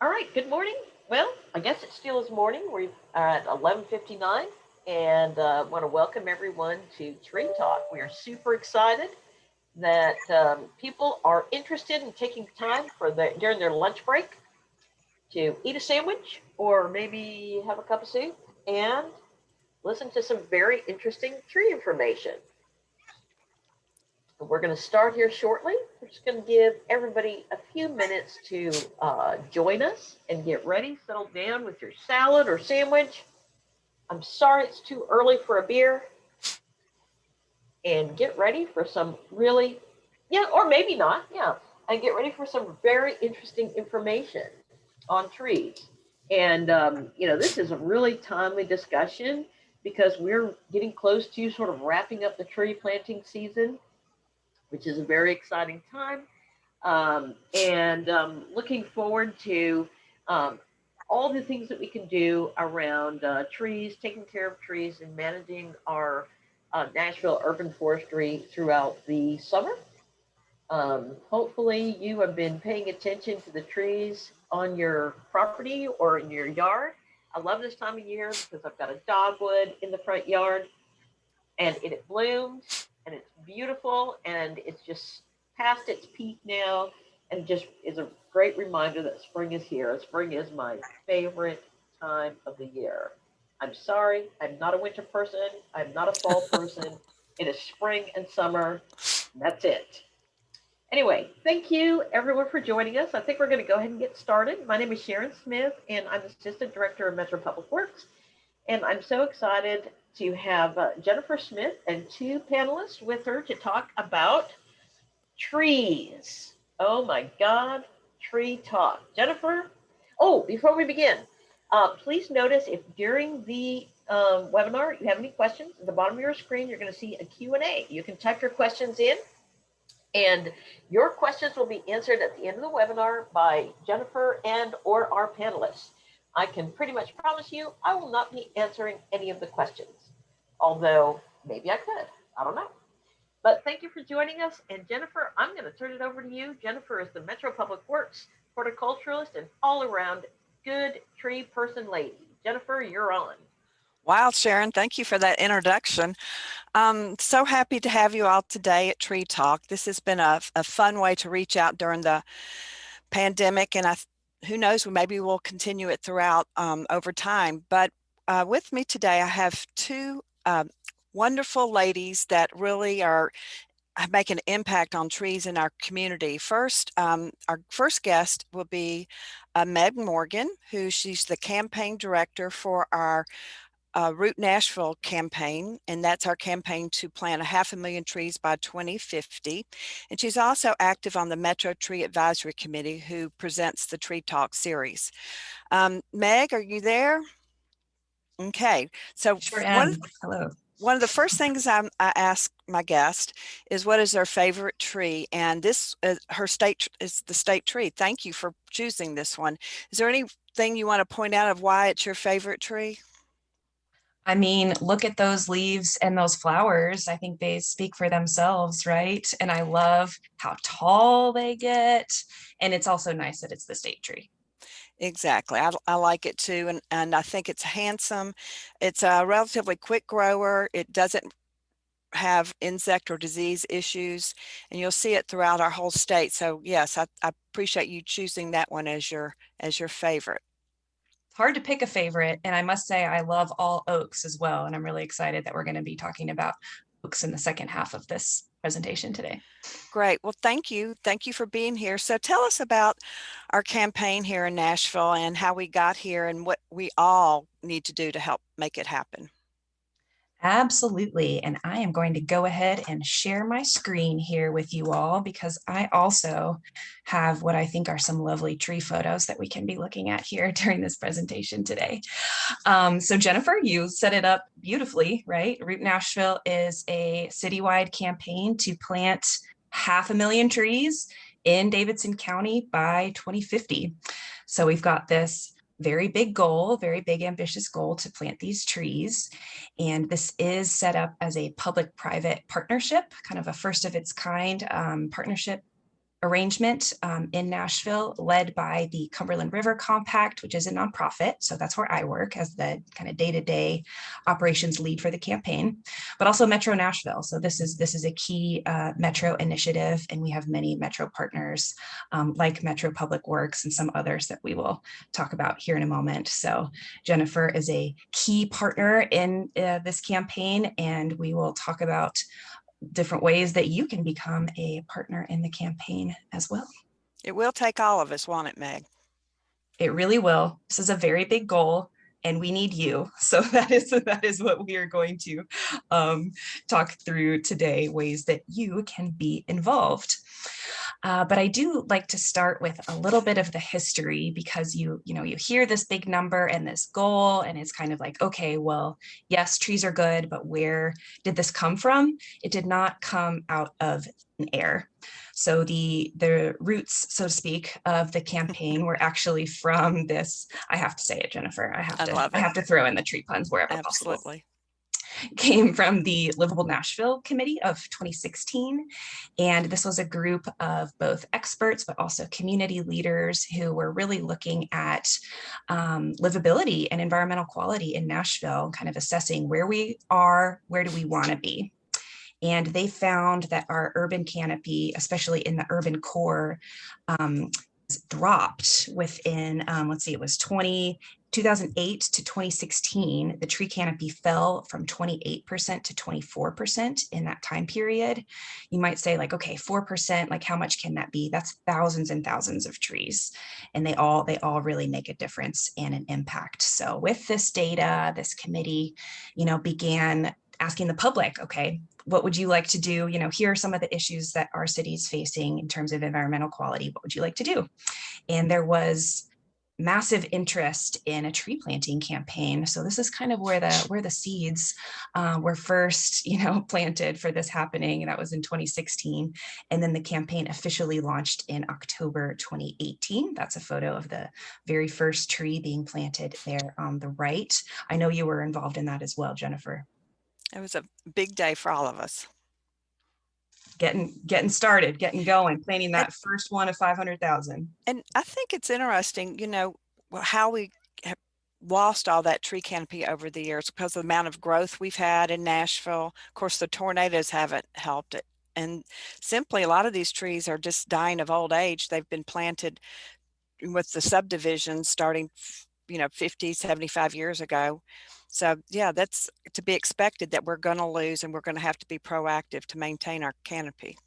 All right, good morning. Well, I guess it still is morning. We're at 11:59, and want to welcome everyone to Tree Talk. We are super excited that people are interested in taking time during their lunch break to eat a sandwich or maybe have a cup of soup and listen to some very interesting tree information. We're going to start here shortly. We're just going to give everybody a few minutes to join us and get ready, settle down with your salad or sandwich. I'm sorry it's too early for a beer. And get ready for some really, yeah, or maybe not, yeah, and get ready for some very interesting information on trees. And, this is a really timely discussion because we're getting close to sort of wrapping up the tree planting season, which is a very exciting time. And looking forward to all the things that we can do around trees, taking care of trees, and managing our Nashville urban forestry throughout the summer. Hopefully, you have been paying attention to the trees on your property or in your yard. I love this time of year because I've got a dogwood in the front yard and it blooms and it's beautiful and it's just past its peak now and just is a great reminder that spring is here. Spring is my favorite time of the year. I'm sorry, I'm not a winter person. I'm not a fall person. It is spring and summer. And that's it. Anyway, thank you everyone for joining us. I think we're going to go ahead and get started. My name is Sharon Smith, and I'm Assistant Director of Metro Public Works. And I'm so excited to have Jennifer Smith and two panelists with her to talk about trees. Oh my God, tree talk. Jennifer, oh, before we begin, please notice if during the webinar you have any questions, at the bottom of your screen, you're going to see a Q&A. You can type your questions in, and your questions will be answered at the end of the webinar by Jennifer and or our panelists. I can pretty much promise you I will not be answering any of the questions, although maybe I could. I don't know. But thank you for joining us. And Jennifer, I'm going to turn it over to you. Jennifer is the Metro Public Works horticulturalist and all around good tree person lady. Jennifer, you're on. Wow, Sharon, thank you for that introduction. I'm so happy to have you all today at Tree Talk. This has been a fun way to reach out during the pandemic, and who knows, maybe we'll continue it throughout over time. But with me today, I have two wonderful ladies that really make an impact on trees in our community. First, our first guest will be Meg Morgan, she's the campaign director for our Root Nashville campaign, and that's our campaign to plant 500,000 trees by 2050. And she's also active on the Metro Tree Advisory Committee, who presents the Tree Talk series. Meg, are you there? Okay, so sure am. Hello. One of the first things I ask my guest is what is their favorite tree, and this her state is the state tree. Thank you for choosing this one. Is there anything you want to point out of why it's your favorite tree? I mean, look at those leaves and those flowers. I think they speak for themselves, right? And I love how tall they get. And it's also nice that it's the state tree. Exactly. I like it too. And I think it's handsome. It's a relatively quick grower. It doesn't have insect or disease issues, and you'll see it throughout our whole state. So yes, I appreciate you choosing that one as your favorite. It's hard to pick a favorite, and I must say I love all oaks as well, and I'm really excited that we're going to be talking about oaks in the second half of this presentation today. Great. Well, thank you for being here. So tell us about our campaign here in Nashville and how we got here and what we all need to do to help make it happen. Absolutely. And I am going to go ahead and share my screen here with you all because I also have what I think are some lovely tree photos that we can be looking at here during this presentation today. So Jennifer, you set it up beautifully, right? Root Nashville is a citywide campaign to plant 500,000 trees in Davidson County by 2050. So we've got this very big goal, very big ambitious goal to plant these trees. And this is set up as a public-private partnership, kind of a first of its kind partnership arrangement in Nashville, led by the Cumberland River Compact, which is a nonprofit. So that's where I work as the kind of day-to-day operations lead for the campaign, but also Metro Nashville. So this is a key Metro initiative, and we have many Metro partners like Metro Public Works and some others that we will talk about here in a moment. So Jennifer is a key partner in this campaign, and we will talk about different ways that you can become a partner in the campaign as well. It will take all of us, won't it, Meg? It really will. This is a very big goal, and we need you. So that is what we are going to talk through today, ways that you can be involved. But I do like to start with a little bit of the history, because you hear this big number and this goal, and it's kind of like, okay, well, yes, trees are good, but where did this come from? It did not come out of thin air. So the roots, so to speak, of the campaign were actually from this. I have to say it, Jennifer. I have to throw in the tree puns wherever possible. Absolutely. Came from the Livable Nashville Committee of 2016. And this was a group of both experts, but also community leaders who were really looking at livability and environmental quality in Nashville, kind of assessing where we are, where do we want to be. And they found that our urban canopy, especially in the urban core, dropped within, it was 2008 to 2016, the tree canopy fell from 28% to 24% in that time period. You might say, like, okay, 4%, like how much can that be? That's thousands and thousands of trees. And they all really make a difference and an impact. So with this data, this committee, began asking the public, okay, what would you like to do? Here are some of the issues that our city is facing in terms of environmental quality. What would you like to do? And there was massive interest in a tree planting campaign. So this is kind of where the seeds were first, planted for this happening. And that was in 2016. And then the campaign officially launched in October 2018. That's a photo of the very first tree being planted there on the right. I know you were involved in that as well, Jennifer. It was a big day for all of us. Getting started, getting going, planting that first one of 500,000. And I think it's interesting, how we have lost all that tree canopy over the years because of the amount of growth we've had in Nashville. Of course, the tornadoes haven't helped it. And simply, a lot of these trees are just dying of old age. They've been planted with the subdivisions starting, 50, 75 years ago. So yeah, that's to be expected that we're going to lose, and we're going to have to be proactive to maintain our canopy.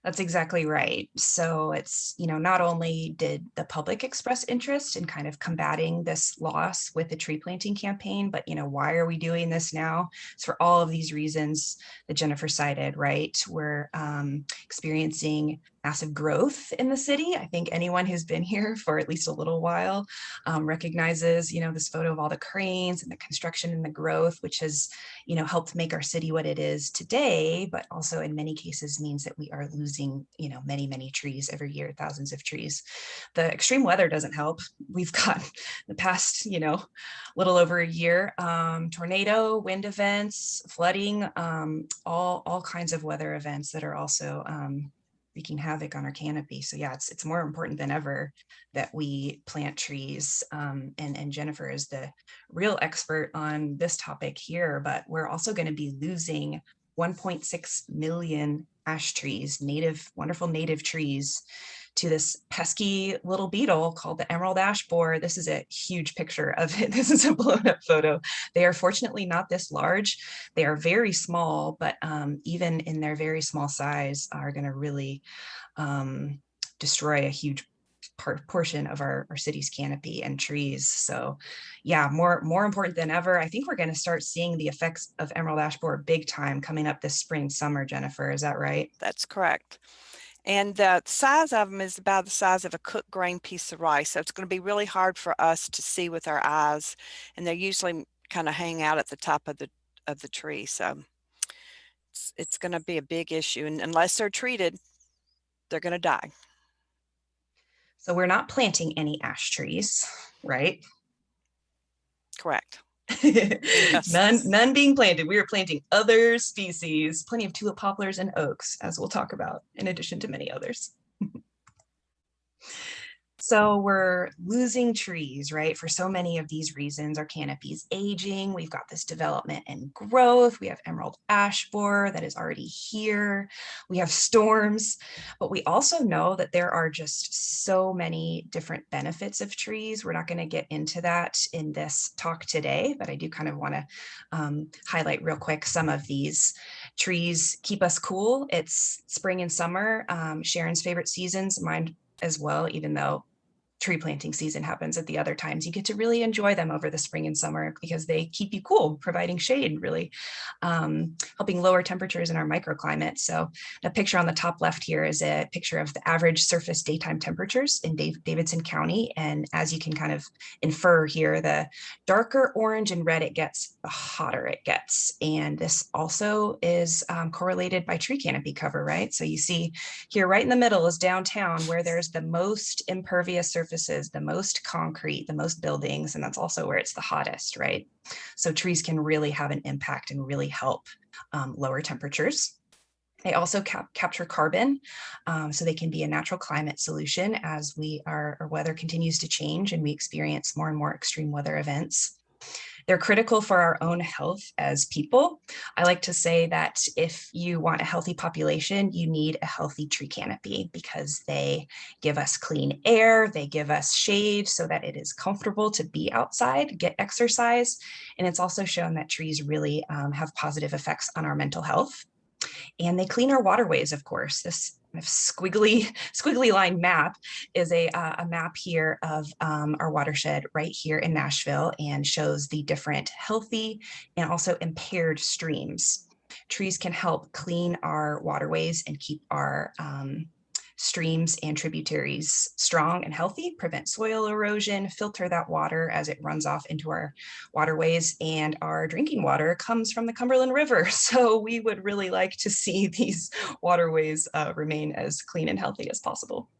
That's exactly right. So it's, not only did the public express interest in kind of combating this loss with the tree planting campaign, but, why are we doing this now? It's for all of these reasons that Jennifer cited, right? We're experiencing massive growth in the city. I think anyone who's been here for at least a little while recognizes, this photo of all the cranes and the construction and the growth, which has, helped make our city what it is today, but also in many cases means that we are losing, many, many trees every year, thousands of trees. The extreme weather doesn't help. We've got the past, little over a year, tornado, wind events, flooding, all kinds of weather events that are also wreaking havoc on our canopy. So yeah, it's more important than ever that we plant trees. And Jennifer is the real expert on this topic here, but we're also going to be losing 1.6 million ash trees, wonderful native trees, to this pesky little beetle called the emerald ash borer. This is a huge picture of it. This is a blown up photo. They are fortunately not this large. They are very small, but even in their very small size are going to really destroy a huge portion of our city's canopy and trees. So yeah, more important than ever. I think we're going to start seeing the effects of emerald ash borer big time coming up this spring, summer, Jennifer. Is that right? That's correct. And the size of them is about the size of a cooked grain piece of rice. So it's going to be really hard for us to see with our eyes. And they usually kind of hang out at the top of the tree. So it's going to be a big issue. And unless they're treated, they're going to die. So we're not planting any ash trees, right? Correct. Yes. None being planted. We are planting other species, plenty of tulip poplars and oaks, as we'll talk about, in addition to many others. So we're losing trees, right? For so many of these reasons, our canopy's aging. We've got this development and growth. We have emerald ash borer that is already here. We have storms, but we also know that there are just so many different benefits of trees. We're not going to get into that in this talk today, but I do kind of want to highlight real quick some of these. Trees keep us cool. It's spring and summer, Sharon's favorite seasons, mine as well, even though tree planting season happens at the other times. You get to really enjoy them over the spring and summer because they keep you cool, providing shade, really helping lower temperatures in our microclimate. So the picture on the top left here is a picture of the average surface daytime temperatures in Davidson County. And as you can kind of infer here, the darker orange and red it gets, the hotter it gets. And this also is correlated by tree canopy cover, right? So you see here right in the middle is downtown, where there's the most impervious surfaces, the most concrete, the most buildings, and that's also where it's the hottest, right? So trees can really have an impact and really help lower temperatures. They also capture carbon, so they can be a natural climate solution as our weather continues to change and we experience more and more extreme weather events. They're critical for our own health as people. I like to say that if you want a healthy population, you need a healthy tree canopy because they give us clean air, they give us shade so that it is comfortable to be outside, get exercise. And it's also shown that trees really have positive effects on our mental health. And they clean our waterways, of course. This squiggly line map is a map here of our watershed right here in Nashville and shows the different healthy and also impaired streams. Trees can help clean our waterways and keep our streams and tributaries strong and healthy, prevent soil erosion, filter that water as it runs off into our waterways, and our drinking water comes from the Cumberland River. So we would really like to see these waterways remain as clean and healthy as possible.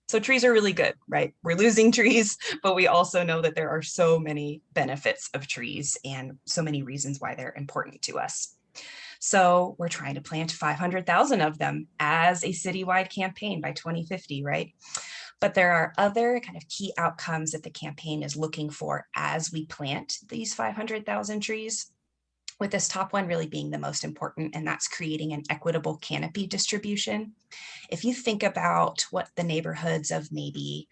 So trees are really good, right? We're losing trees, but we also know that there are so many benefits of trees and so many reasons why they're important to us. So we're trying to plant 500,000 of them as a citywide campaign by 2050, right? But there are other kind of key outcomes that the campaign is looking for as we plant these 500,000 trees, with this top one really being the most important, and that's creating an equitable canopy distribution. If you think about what the neighborhoods of maybe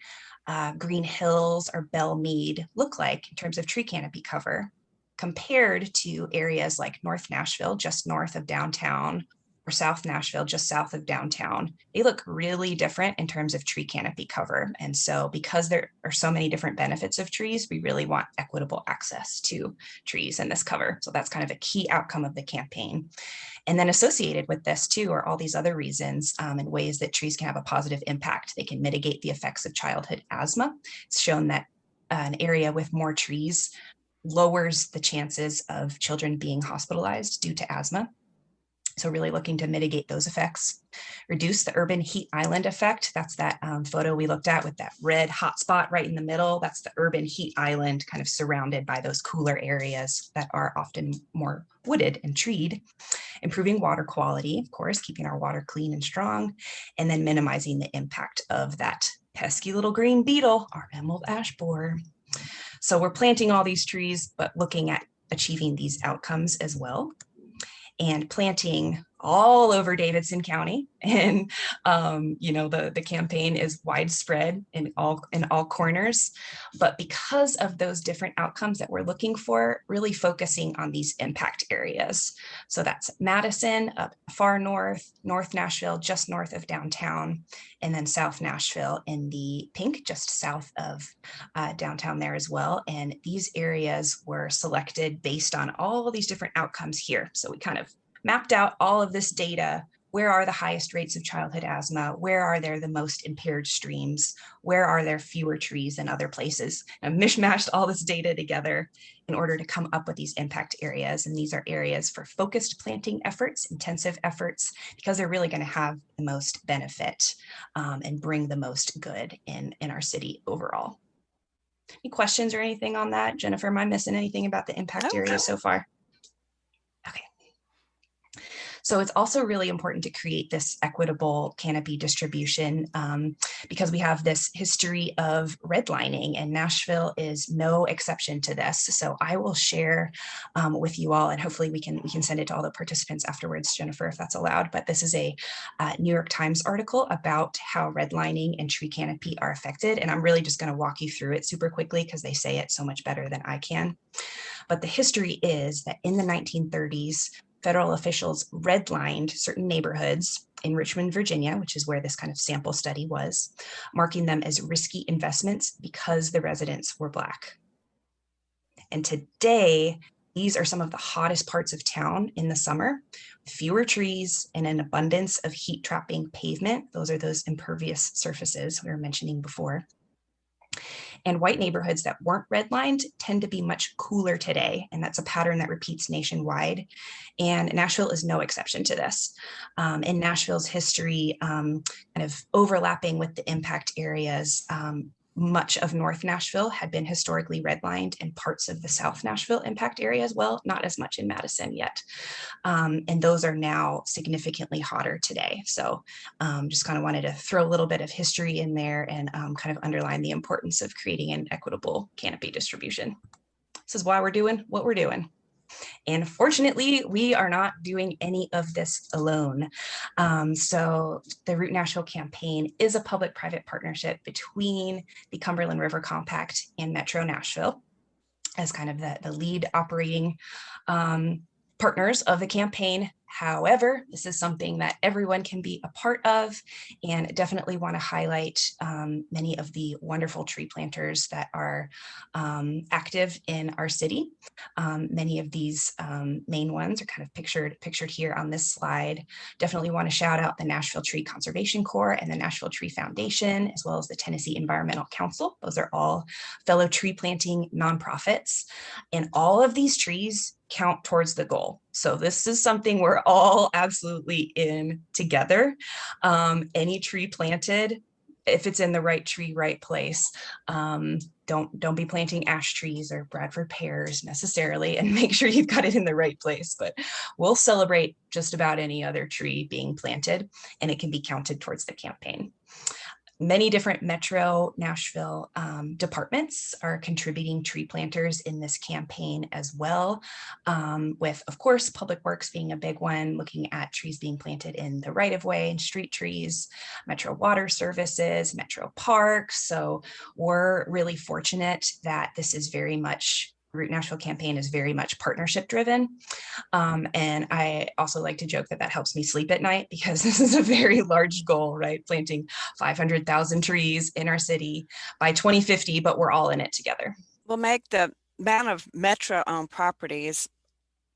Green Hills or Belle Meade look like in terms of tree canopy cover, compared to areas like North Nashville, just north of downtown, or South Nashville, just south of downtown, they look really different in terms of tree canopy cover. And so because there are so many different benefits of trees, we really want equitable access to trees in this cover. So that's kind of a key outcome of the campaign. And then associated with this too are all these other reasons and ways that trees can have a positive impact. They can mitigate the effects of childhood asthma. It's shown that an area with more trees lowers the chances of children being hospitalized due to asthma. So really looking to mitigate those effects. Reduce the urban heat island effect. That's that photo we looked at with that red hot spot right in the middle. That's the urban heat island kind of surrounded by those cooler areas that are often more wooded and treed. Improving water quality, of course, keeping our water clean and strong, and then minimizing the impact of that pesky little green beetle, our emerald ash borer. So we're planting all these trees, but looking at achieving these outcomes as well. And planting all over Davidson County. And, the campaign is widespread in all corners. But because of those different outcomes that we're looking for, really focusing on these impact areas. So that's Madison, up far north, North Nashville, just north of downtown, and then South Nashville in the pink, just south of downtown there as well. And these areas were selected based on all of these different outcomes here. So we kind of mapped out all of this data. Where are the highest rates of childhood asthma? Where are there the most impaired streams? Where are there fewer trees than other places? And mishmashed all this data together in order to come up with these impact areas. And these are areas for focused planting efforts, intensive efforts, because they're really going to have the most benefit and bring the most good in our city overall. Any questions or anything on that? Jennifer, am I missing anything about the impact area so far? Okay. So it's also really important to create this equitable canopy distribution because we have this history of redlining, and Nashville is no exception to this. So I will share with you all, and hopefully we can send it to all the participants afterwards, Jennifer, if that's allowed. But this is a New York Times article about how redlining and tree canopy are affected. And I'm really just going to walk you through it super quickly because they say it so much better than I can. But the history is that in the 1930s, federal officials redlined certain neighborhoods in Richmond, Virginia, which is where this kind of sample study was, marking them as risky investments because the residents were Black. And today, these are some of the hottest parts of town in the summer, fewer trees and an abundance of heat trapping pavement. Those are those impervious surfaces we were mentioning before. And white neighborhoods that weren't redlined tend to be much cooler today. And that's a pattern that repeats nationwide. And Nashville is no exception to this. In Nashville's history, kind of overlapping with the impact areas, much of North Nashville had been historically redlined, and parts of the South Nashville impact area as well, not as much in Madison yet. And those are now significantly hotter today. So just kind of wanted to throw a little bit of history in there and kind of underline the importance of creating an equitable canopy distribution. This is why we're doing what we're doing. And fortunately, we are not doing any of this alone. So the Root Nashville campaign is a public-private partnership between the Cumberland River Compact and Metro Nashville as kind of the lead operating partners of the campaign. However, this is something that everyone can be a part of, and definitely want to highlight many of the wonderful tree planters that are active in our city. Many of these main ones are kind of pictured here on this slide. Definitely want to shout out the Nashville Tree Conservation Corps and the Nashville Tree Foundation, as well as the Tennessee Environmental Council. Those are all fellow tree planting nonprofits, and all of these trees count towards the goal. So this is something we're all absolutely in together. Any tree planted, if it's in the right tree, right place, don't be planting ash trees or Bradford pears necessarily, and make sure you've got it in the right place. But we'll celebrate just about any other tree being planted, and it can be counted towards the campaign. Many different Metro Nashville departments are contributing tree planters in this campaign as well, with, of course, Public Works being a big one, looking at trees being planted in the right-of-way and street trees, Metro Water Services, Metro Parks. So we're really fortunate that this is very much Root Nashville campaign is very much partnership driven. And I also like to joke that helps me sleep at night, because this is a very large goal, right? Planting 500,000 trees in our city by 2050, but we're all in it together. Well, Meg, the amount of Metro-owned property is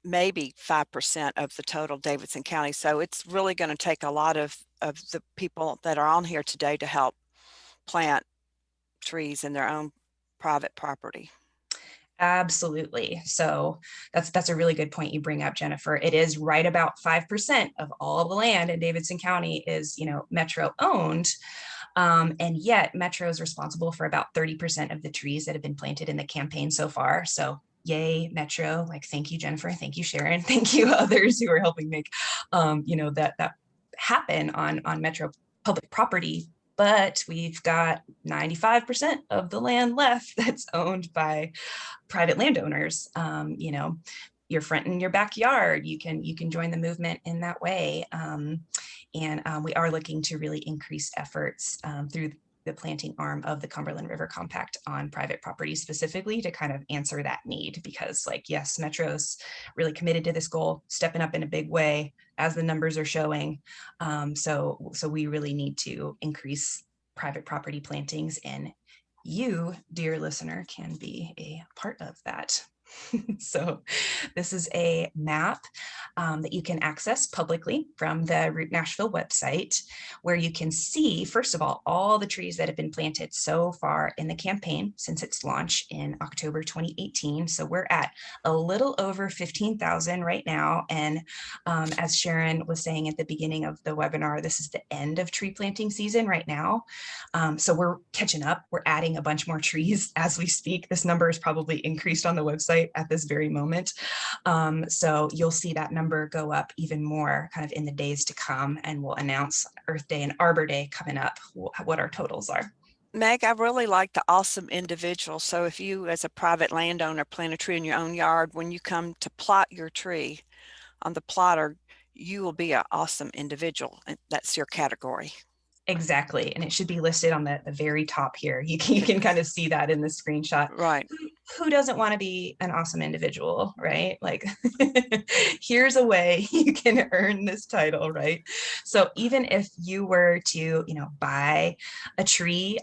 maybe 5% of the total Davidson County. So it's really going to take a lot of the people that are on here today to help plant trees in their own private property. Absolutely. So that's a really good point you bring up, Jennifer. It is right about 5% of all the land in Davidson County is, Metro owned. And yet Metro is responsible for about 30% of the trees that have been planted in the campaign so far. So yay, Metro, thank you, Jennifer. Thank you, Sharon. Thank you, others who are helping make, that happen on Metro public property. But we've got 95% of the land left that's owned by private landowners. Your front and your backyard, you can join the movement in that way. And we are looking to really increase efforts through the planting arm of the Cumberland River Compact on private property specifically to kind of answer that need, because yes, Metro's really committed to this goal, stepping up in a big way as the numbers are showing. So we really need to increase private property plantings, and you, dear listener, can be a part of that. So this is a map that you can access publicly from the Root Nashville website, where you can see, first of all the trees that have been planted so far in the campaign since its launch in October 2018. So we're at a little over 15,000 right now. And as Sharon was saying at the beginning of the webinar, this is the end of tree planting season right now. So we're catching up. We're adding a bunch more trees as we speak. This number is probably increased on the website right at this very moment. So you'll see that number go up even more kind of in the days to come, and we'll announce Earth Day and Arbor Day coming up, what our totals are. Meg, I really like the awesome individual. So if you as a private landowner plant a tree in your own yard, when you come to plot your tree on the plotter, you will be an awesome individual. And that's your category. Exactly. And it should be listed on the very top here. You can kind of see that in the screenshot. Right. Who doesn't want to be an awesome individual, right? Like, here's a way you can earn this title, right? So even if you were to, buy a tree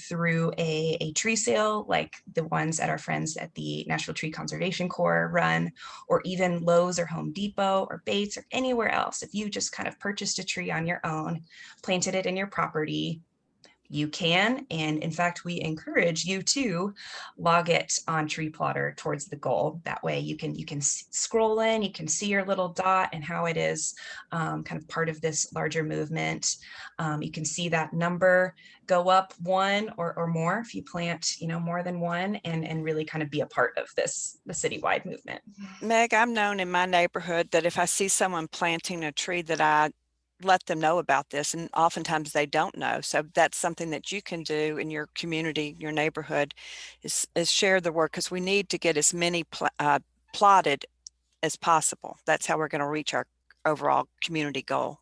through a tree sale, like the ones that our friends at the Nashville Tree Conservation Corps run, or even Lowe's or Home Depot or Bates or anywhere else, if you just kind of purchased a tree on your own, planted it in your property, you can, and in fact, we encourage you to log it on Tree Plotter towards the goal. That way you can scroll in, you can see your little dot and how it is kind of part of this larger movement. You can see that number go up one or more if you plant, more than one, and really kind of be a part of the citywide movement. Meg, I'm known in my neighborhood that if I see someone planting a tree, that I let them know about this, and oftentimes they don't know. So that's something that you can do in your community, your neighborhood, is share the word, because we need to get as many plotted as possible. That's how we're going to reach our overall community goal.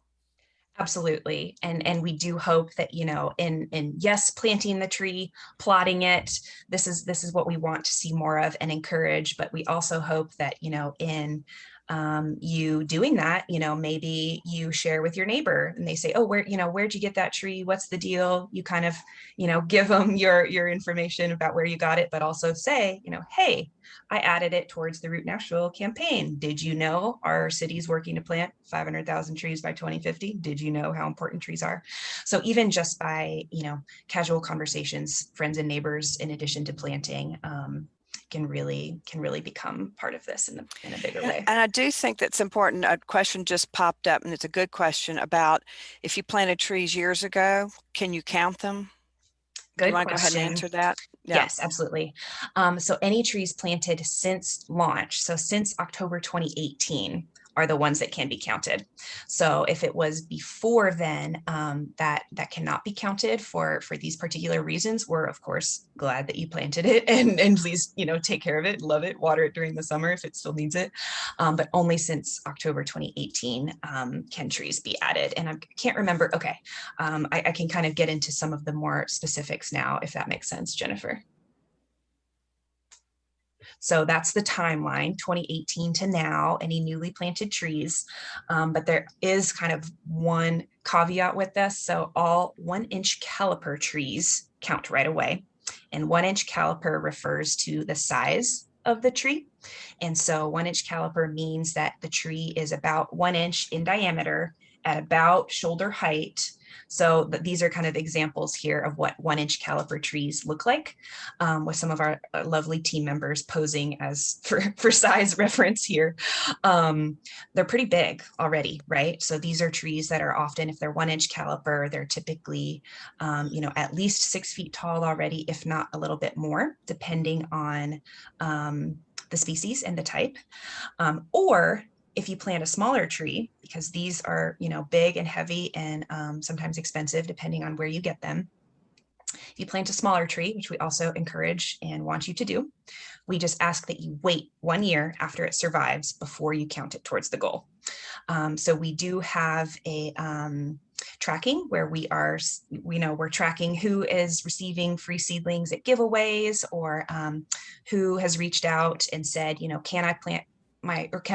Absolutely. And we do hope that, in yes, planting the tree, plotting it, this is what we want to see more of and encourage. But we also hope that, in you doing that, maybe you share with your neighbor and they say, oh, where'd you get that tree? What's the deal? You kind of, give them your information about where you got it, but also say, hey, I added it towards the Root Nashville campaign. Did you know our city's working to plant 500,000 trees by 2050? Did you know how important trees are? So even just by, casual conversations, friends and neighbors, in addition to planting, can really become part of this in a bigger way. And I do think that's important. A question just popped up, and it's a good question, about if you planted trees years ago, can you count them? Good Do you want to question. go ahead and answer that? Yeah. Yes, absolutely. So any trees planted since launch, so since October 2018, are the ones that can be counted. So if it was before then, that cannot be counted for these particular reasons. We're of course glad that you planted it, and please, take care of it, love it, water it during the summer if it still needs it. But only since October 2018 can trees be added. And I can't remember. Okay, I can kind of get into some of the more specifics now, if that makes sense, Jennifer. So that's the timeline, 2018 to now, any newly planted trees. But there is kind of one caveat with this. So all 1-inch caliper trees count right away. And 1-inch caliper refers to the size of the tree. And so 1-inch caliper means that the tree is about 1 inch in diameter at about shoulder height. So these are kind of examples here of what 1-inch caliper trees look like, with some of our lovely team members posing as for size reference here. They're pretty big already, right? So these are trees that are often, if they're 1-inch caliper, they're typically, at least 6 feet tall already, if not a little bit more, depending on the species and the type. Or if you plant a smaller tree, because these are, big and heavy and sometimes expensive, depending on where you get them. If you plant a smaller tree, which we also encourage and want you to do, we just ask that you wait 1 year after it survives before you count it towards the goal. So we do have a tracking where we're tracking who is receiving free seedlings at giveaways, or who has reached out and said, can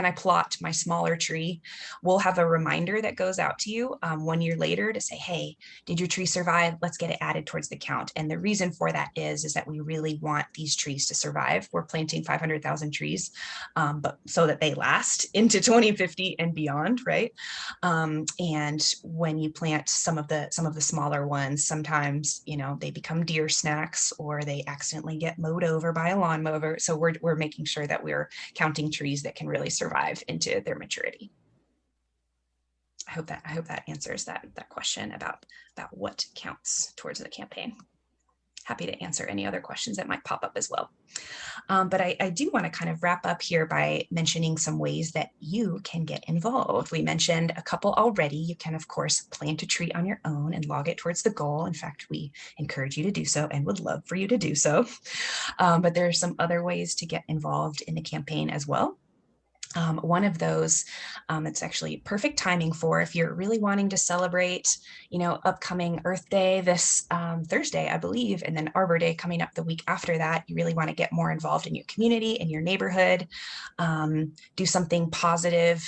I plot my smaller tree? We'll have a reminder that goes out to you 1 year later to say, hey, did your tree survive? Let's get it added towards the count. And the reason for that is that we really want these trees to survive. We're planting 500,000 trees, but so that they last into 2050 and beyond, right? And when you plant some of the smaller ones, sometimes, they become deer snacks, or they accidentally get mowed over by a lawnmower. So we're making sure that we're counting trees that can really survive into their maturity. I hope that answers that question about what counts towards the campaign. happy to answer any other questions that might pop up as well. But I do want to kind of wrap up here by mentioning some ways that you can get involved. We mentioned a couple already. You can, of course, plant a tree on your own and log it towards the goal. In fact, we encourage you to do so and would love for you to do so. But there are some other ways to get involved in the campaign as well. One of those it's actually perfect timing for if you're really wanting to celebrate, upcoming Earth Day this Thursday, I believe, and then Arbor Day coming up the week after that. You really want to get more involved in your community, in your neighborhood, do something positive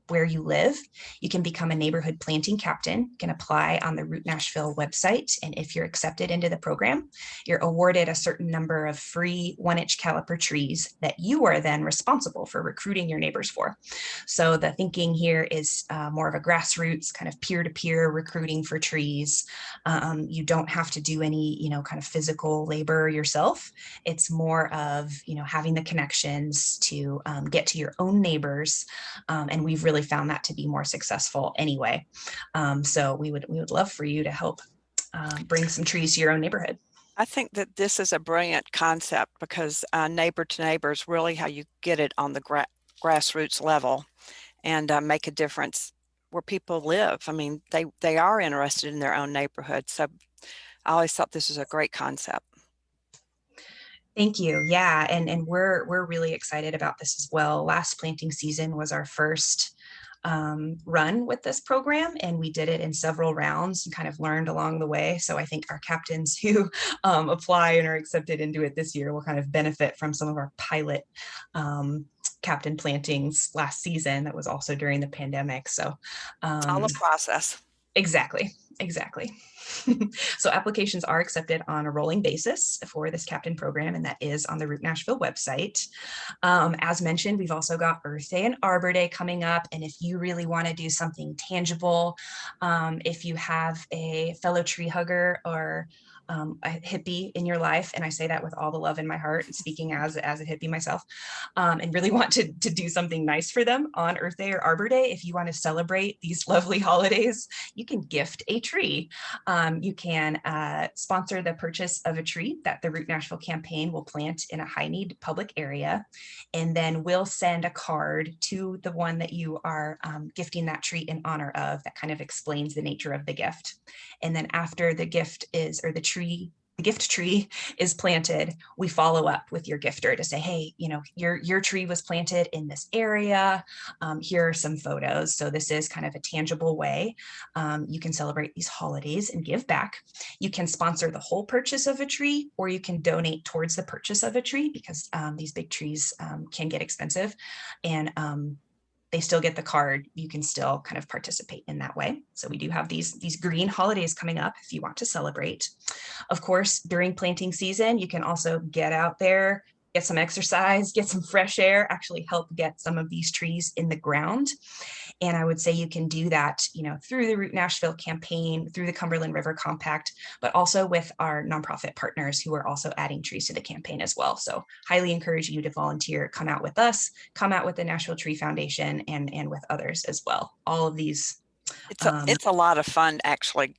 where you live. You can become a neighborhood planting captain. You can apply on the Root Nashville website, and if you're accepted into the program, you're awarded a certain number of free 1-inch caliper trees that you are then responsible for recruiting your neighbors for. So the thinking here is more of a grassroots kind of peer-to-peer recruiting for trees. You don't have to do any, kind of physical labor yourself. It's more of, having the connections to get to your own neighbors. And we've really found that to be more successful anyway. So we would love for you to help bring some trees to your own neighborhood. I think that this is a brilliant concept because neighbor to neighbor is really how you get it on the grassroots level and make a difference where people live. I mean, they are interested in their own neighborhood. So I always thought this was a great concept. Thank you. Yeah, and we're really excited about this as well. Last planting season was our first run with this program, and we did it in several rounds and kind of learned along the way. So I think our captains who apply and are accepted into it this year will kind of benefit from some of our pilot captain plantings last season that was also during the pandemic. So all the process. Exactly. So applications are accepted on a rolling basis for this captain program, and that is on the Root Nashville website. As mentioned, we've also got Earth Day and Arbor Day coming up, and if you really want to do something tangible, if you have a fellow tree hugger or a hippie in your life, and I say that with all the love in my heart, and speaking as a hippie myself, and really want to do something nice for them on Earth Day or Arbor Day, if you want to celebrate these lovely holidays, you can gift a tree. You can sponsor the purchase of a tree that the Root Nashville campaign will plant in a high need public area, and then we'll send a card to the one that you are gifting that tree in honor of that kind of explains the nature of the gift. And then after the gift is, or the gift tree is planted, we follow up with your gifter to say, hey, your tree was planted in this area. Here are some photos. So this is kind of a tangible way you can celebrate these holidays and give back. You can sponsor the whole purchase of a tree, or you can donate towards the purchase of a tree, because these big trees can get expensive, and they still get the card. You can still kind of participate in that way. So we do have these green holidays coming up if you want to celebrate. Of course, during planting season, you can also get out there, get some exercise, get some fresh air, actually help get some of these trees in the ground. And I would say you can do that, through the Root Nashville campaign, through the Cumberland River Compact, but also with our nonprofit partners who are also adding trees to the campaign as well. So highly encourage you to volunteer, come out with us, come out with the Nashville Tree Foundation, and with others as well. All of these. It's a lot of fun, actually.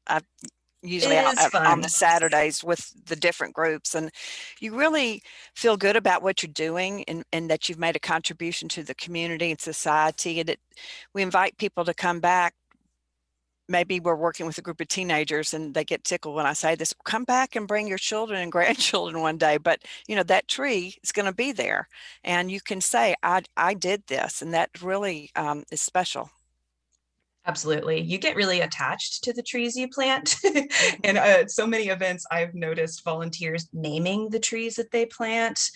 I've usually out on the Saturdays with the different groups, and you really feel good about what you're doing, and that you've made a contribution to the community and society. And we invite people to come back. Maybe we're working with a group of teenagers and they get tickled when I say this, come back and bring your children and grandchildren one day. But that tree is going to be there, and you can say, I did this, and that really is special. Absolutely. You get really attached to the trees you plant. And at so many events, I've noticed volunteers naming the trees that they plant.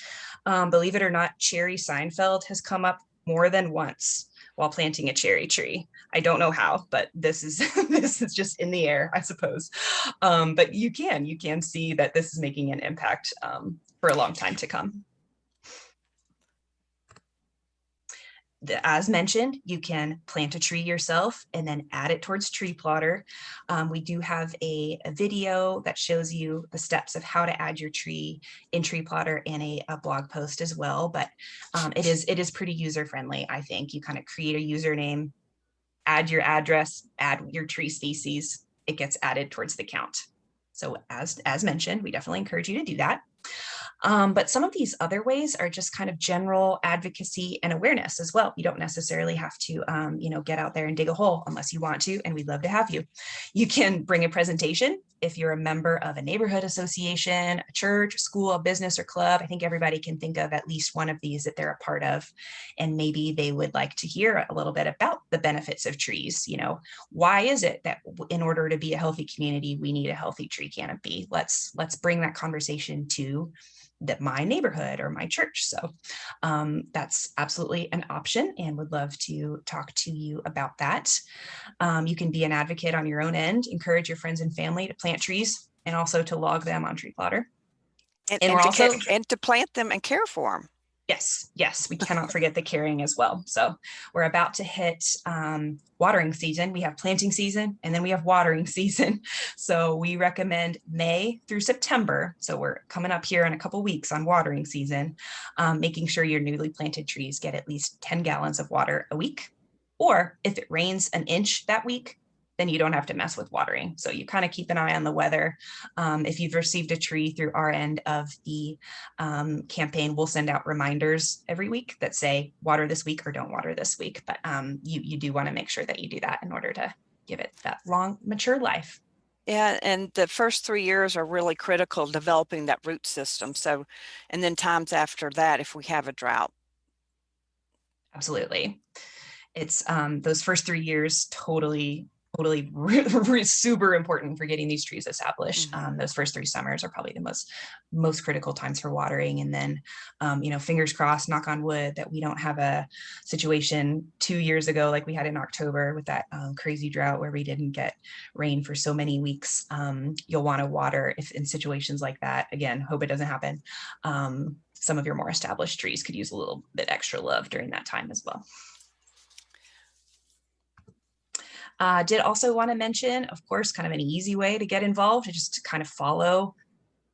Believe it or not, Cherry Seinfeld has come up more than once while planting a cherry tree. I don't know how, but this is just in the air, I suppose. But you can see that this is making an impact for a long time to come. As mentioned, you can plant a tree yourself and then add it towards Tree Plotter. We do have a video that shows you the steps of how to add your tree in Tree Plotter, and a blog post as well. But it is pretty user friendly. I think you kind of create a username, add your address, add your tree species. It gets added towards the count. So as mentioned, we definitely encourage you to do that. But some of these other ways are just kind of general advocacy and awareness as well. You don't necessarily have to, get out there and dig a hole unless you want to, and we'd love to have you. You can bring a presentation if you're a member of a neighborhood association, a church, a school, a business, or club. I think everybody can think of at least one of these that they're a part of, and maybe they would like to hear a little bit about the benefits of trees. Why is it that in order to be a healthy community, we need a healthy tree canopy? Let's bring that conversation to my neighborhood or my church. So that's absolutely an option, and would love to talk to you about that. You can be an advocate on your own end, encourage your friends and family to plant trees and also to log them on tree plotter. And we're also to plant them and care for them. Yes, we cannot forget the caring as well. So we're about to hit watering season. We have planting season and then we have watering season. So we recommend May through September. So we're coming up here in a couple weeks on watering season, making sure your newly planted trees get at least 10 gallons of water a week. Or if it rains an inch that week, then you don't have to mess with watering. So you kind of keep an eye on the weather. If you've received a tree through our end of the campaign, we'll send out reminders every week that say water this week or don't water this week. But you do want to make sure that you do that in order to give it that long, mature life. Yeah, and the first 3 years are really critical developing that root system. So, and then times after that, if we have a drought. Absolutely. It's those first 3 years totally super important for getting these trees established. Those first 3 summers are probably the most critical times for watering. And then, fingers crossed, knock on wood, that we don't have a situation 2 years ago like we had in October with that crazy drought where we didn't get rain for so many weeks. You'll want to water if in situations like that. Again, hope it doesn't happen. Some of your more established trees could use a little bit extra love during that time as well. Did also want to mention, of course, kind of an easy way to get involved, just to kind of follow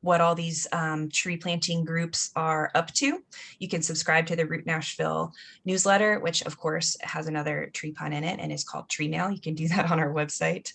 what all these tree planting groups are up to. You can subscribe to the Root Nashville newsletter, which of course has another tree pun in it and is called Tree Mail. You can do that on our website.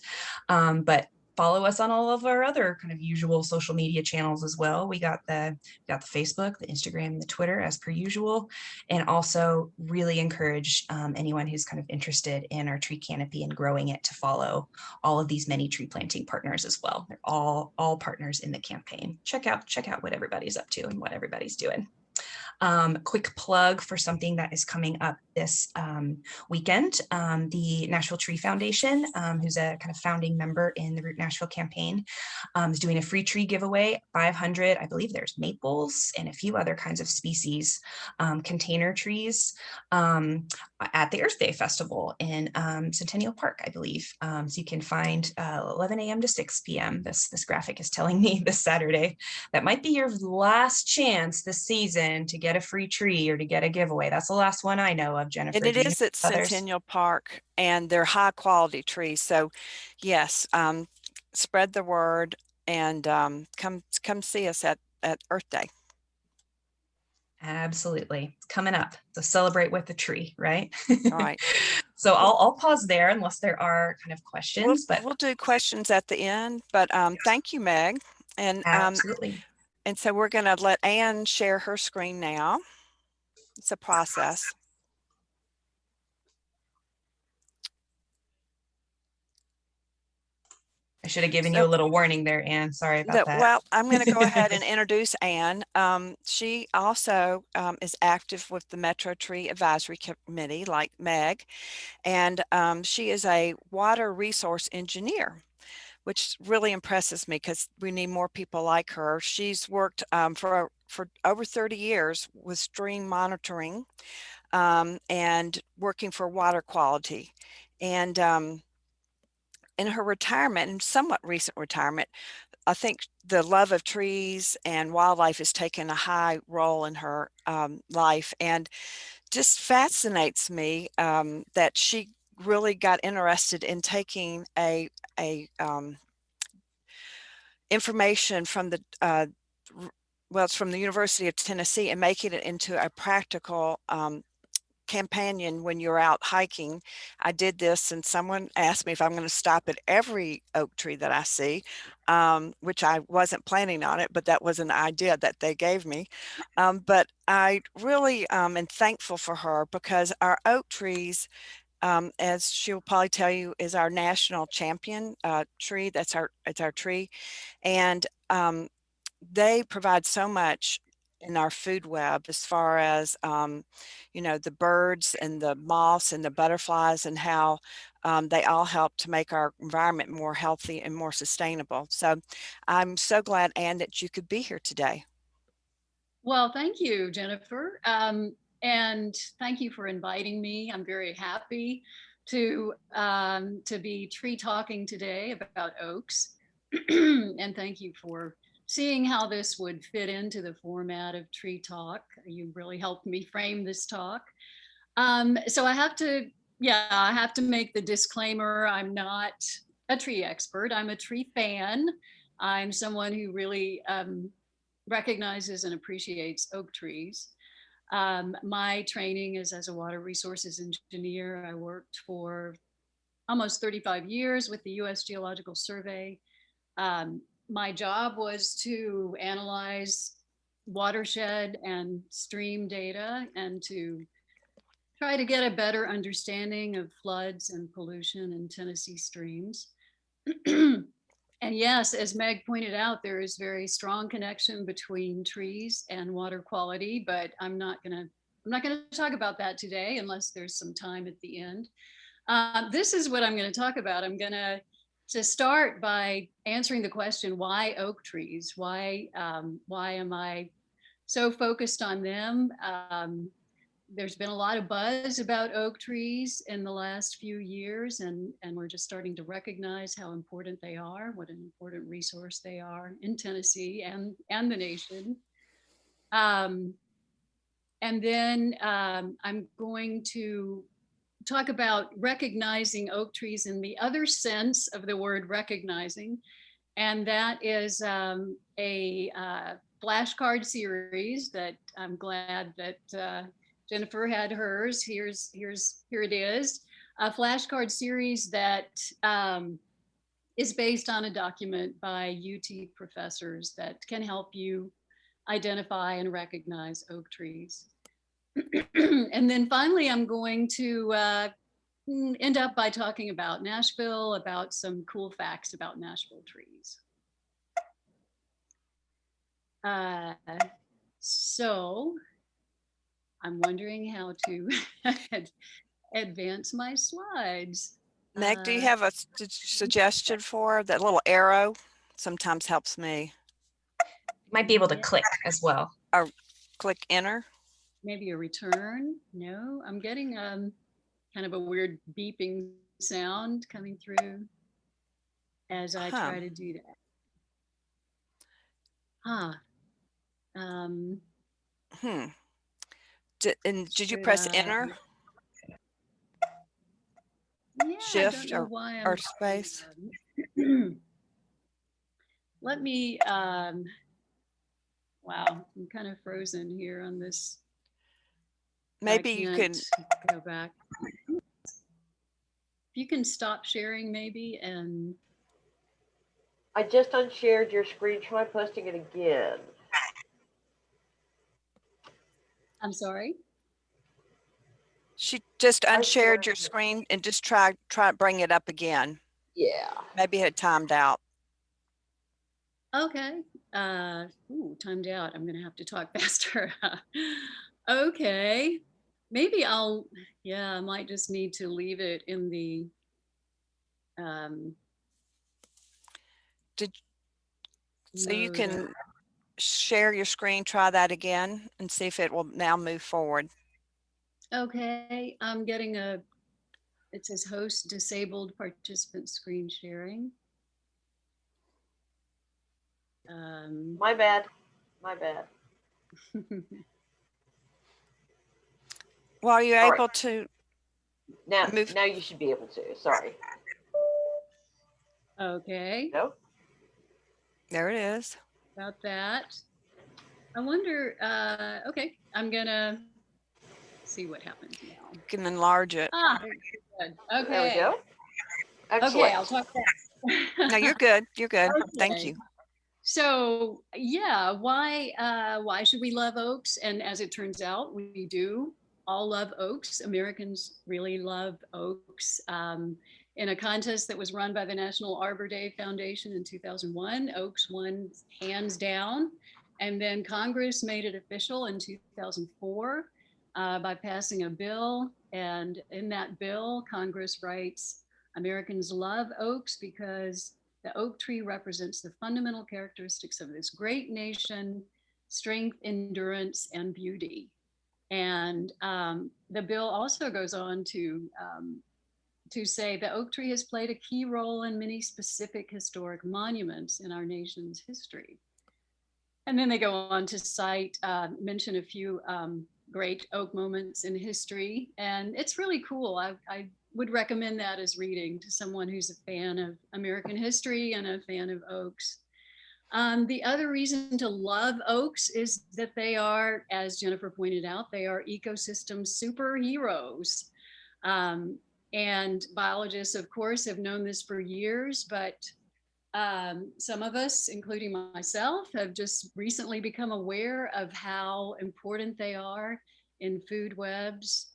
But follow us on all of our other kind of usual social media channels as well. We got the Facebook, the Instagram, the Twitter as per usual, and also really encourage anyone who's kind of interested in our tree canopy and growing it to follow all of these many tree planting partners as well. They're all partners in the campaign. Check out what everybody's up to and what everybody's doing. Quick plug for something that is coming up this weekend. The Nashville Tree Foundation, who's a kind of founding member in the Root Nashville campaign, is doing a free tree giveaway, 500, I believe there's maples and a few other kinds of species, container trees, at the Earth Day Festival in Centennial Park, I believe. So you can find 11 a.m. to 6 p.m. This graphic is telling me this Saturday. That might be your last chance this season to get a free tree or to get a giveaway. That's the last one I know of, Jennifer. And it is at Centennial Park, and they're high quality trees. So yes, spread the word and come see us at Earth Day. Absolutely. It's coming up. So celebrate with the tree, right? Right. So I'll pause there unless there are kind of questions. But we'll do questions at the end. But thank you, Meg. And absolutely. And so we're going to let Anne share her screen now. It's a process. I should have given you a little warning there, Anne. Sorry about that. Well, I'm going to go ahead and introduce Anne. She also is active with the Metro Tree Advisory Committee, like Meg, and she is a water resource engineer, which really impresses me because we need more people like her. She's worked for over 30 years with stream monitoring and working for water quality. And in her retirement, and somewhat recent retirement, I think the love of trees and wildlife has taken a high role in her life, and just fascinates me that she really got interested in taking a information from the it's from the University of Tennessee and making it into a practical companion when you're out hiking. I did this and someone asked me if I'm going to stop at every oak tree that I see, which I wasn't planning on it, but that was an idea that they gave me. But I really am thankful for her, because our oak trees, as she'll probably tell you, is our national champion tree. It's our tree. And they provide so much in our food web, as far as the birds and the moths and the butterflies, and how they all help to make our environment more healthy and more sustainable. So I'm so glad, Anne, that you could be here today. Well, thank you, Jennifer. And thank you for inviting me. I'm very happy to be tree talking today about oaks. And thank you for seeing how this would fit into the format of Tree Talk. You really helped me frame this talk. So I have to make the disclaimer. I'm not a tree expert. I'm a tree fan. I'm someone who really recognizes and appreciates oak trees. My training is as a water resources engineer. I worked for almost 35 years with the U.S. Geological Survey. My job was to analyze watershed and stream data and to try to get a better understanding of floods and pollution in Tennessee streams. And yes, as Meg pointed out, there is very strong connection between trees and water quality, but I'm not gonna talk about that today unless there's some time at the end. This is what I'm gonna talk about. I'm gonna start by answering the question, why oak trees? Why am I so focused on them? There's been a lot of buzz about oak trees in the last few years, and we're just starting to recognize how important they are, what an important resource they are in Tennessee and the nation. And then I'm going to talk about recognizing oak trees in the other sense of the word recognizing, and that is a flashcard series that I'm glad that Jennifer had hers. Here it is, a flashcard series that is based on a document by UT professors that can help you identify and recognize oak trees. And then finally, I'm going to end up by talking about Nashville, about some cool facts about Nashville trees. So I'm wondering how to advance my slides. Meg, do you have a suggestion for that little arrow? Sometimes helps me. You might be able to click as well. Or click enter. Maybe a return. No, I'm getting kind of a weird beeping sound coming through as I try to do that. Did you press enter? Yeah, Shift or space? Let me, wow, I'm kind of frozen here on this. Maybe you can go back. If you can stop sharing maybe, and I just unshared your screen. Try posting it again. I'm sorry. She just unshared your screen and just try bring it up again. Yeah. Maybe it had timed out. Okay. Timed out. I'm gonna have to talk faster. Okay. Maybe I might just need to leave it in the so you can share your screen, try that again and see if it will now move forward. Okay, I'm getting it says host disabled participant screen sharing. My bad. Well, are you able to now you should be able to. Sorry. Okay. Nope. There it is. About that. I wonder, okay, I'm gonna see what happens now. You can enlarge it. Ah, good. Okay. There we go. Excellent. Okay, I'll talk fast. No, you're good. You're good. Thank Okay. you. So yeah, why should we love oaks? And as it turns out, we do all love oaks. Americans really love oaks. In a contest that was run by the National Arbor Day Foundation in 2001, oaks won hands down. And then Congress made it official in 2004 by passing a bill. And in that bill, Congress writes, Americans love oaks because the oak tree represents the fundamental characteristics of this great nation: strength, endurance, and beauty. And the bill also goes on to say the oak tree has played a key role in many specific historic monuments in our nation's history. And then they go on to cite, mention a few great oak moments in history. And it's really cool. I would recommend that as reading to someone who's a fan of American history and a fan of oaks. The other reason to love oaks is that they are, as Jennifer pointed out, they are ecosystem superheroes. And biologists, of course, have known this for years, but some of us, including myself, have just recently become aware of how important they are in food webs.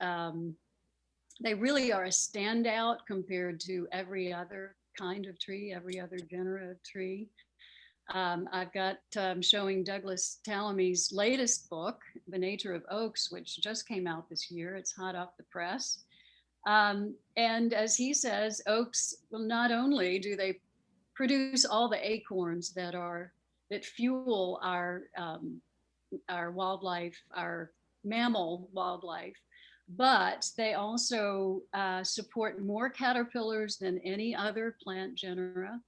They really are a standout compared to every other kind of tree, every other genera of tree. I've got showing Douglas Tallamy's latest book, The Nature of Oaks, which just came out this year. It's hot off the press. And as he says, oaks, well, not only do they produce all the acorns that fuel our wildlife, our mammal wildlife, but they also support more caterpillars than any other plant genera.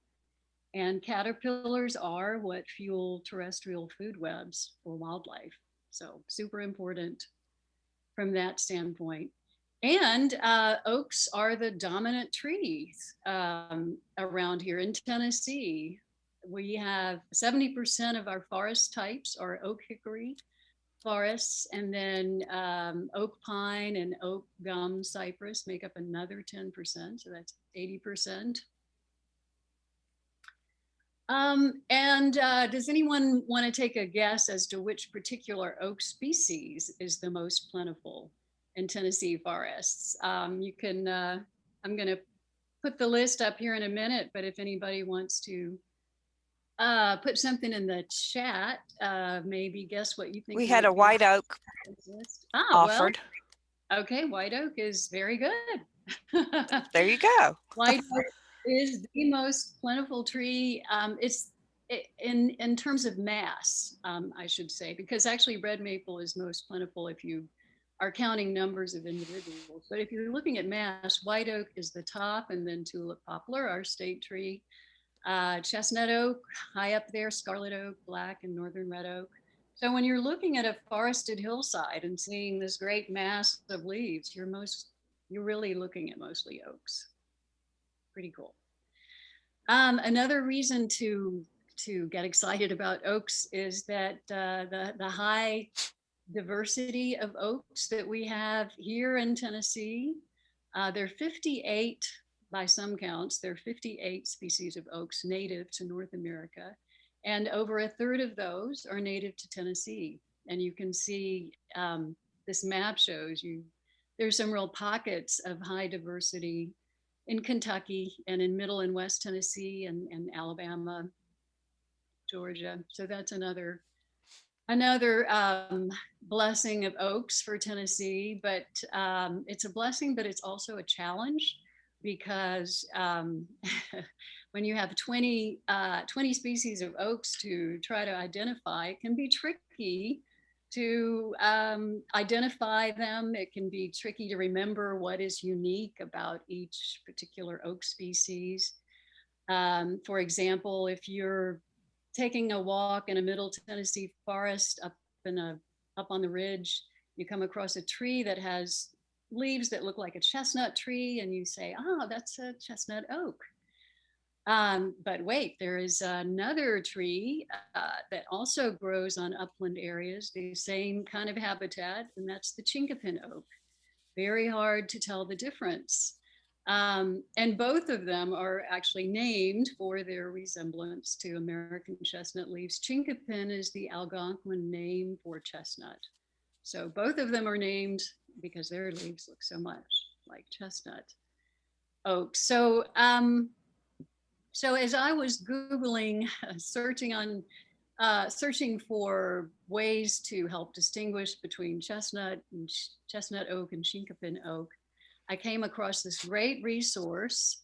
And caterpillars are what fuel terrestrial food webs for wildlife. So super important from that standpoint. And oaks are the dominant trees around here in Tennessee. We have 70% of our forest types are oak hickory forests, and then oak pine and oak gum cypress make up another 10%, so that's 80%. Does anyone want to take a guess as to which particular oak species is the most plentiful in Tennessee forests? You can, I'm going to put the list up here in a minute, but if anybody wants to put something in the chat, maybe guess what you think. We had a white oak offered. Well, okay, white oak is very good. There you go. White oak is the most plentiful tree. In terms of mass, I should say, because actually red maple is most plentiful if you are counting numbers of individuals. But if you're looking at mass, white oak is the top, and then tulip poplar, our state tree, chestnut oak, high up there, scarlet oak, black, and northern red oak. So when you're looking at a forested hillside and seeing this great mass of leaves, you're really looking at mostly oaks. Pretty cool. Another reason to get excited about oaks is that the high diversity of oaks that we have here in Tennessee. There are 58, by some counts, there are 58 species of oaks native to North America, and over a third of those are native to Tennessee. And you can see this map shows you there's some real pockets of high diversity in Kentucky and in Middle and West Tennessee and Alabama, Georgia. So that's another blessing of oaks for Tennessee, but it's a blessing, but it's also a challenge because when you have 20 species of oaks to try to identify, it can be tricky to identify them. It can be tricky to remember what is unique about each particular oak species. For example, if you're taking a walk in a middle Tennessee forest up on the ridge, you come across a tree that has leaves that look like a chestnut tree, and you say, "Oh, that's a chestnut oak." But wait, there is another tree that also grows on upland areas, the same kind of habitat, and that's the Chinkapin Oak. Very hard to tell the difference. And both of them are actually named for their resemblance to American chestnut leaves. Chinkapin is the Algonquin name for chestnut. So both of them are named because their leaves look so much like chestnut oak. So as I was Googling, searching for ways to help distinguish between chestnut oak and Chinkapin oak, I came across this great resource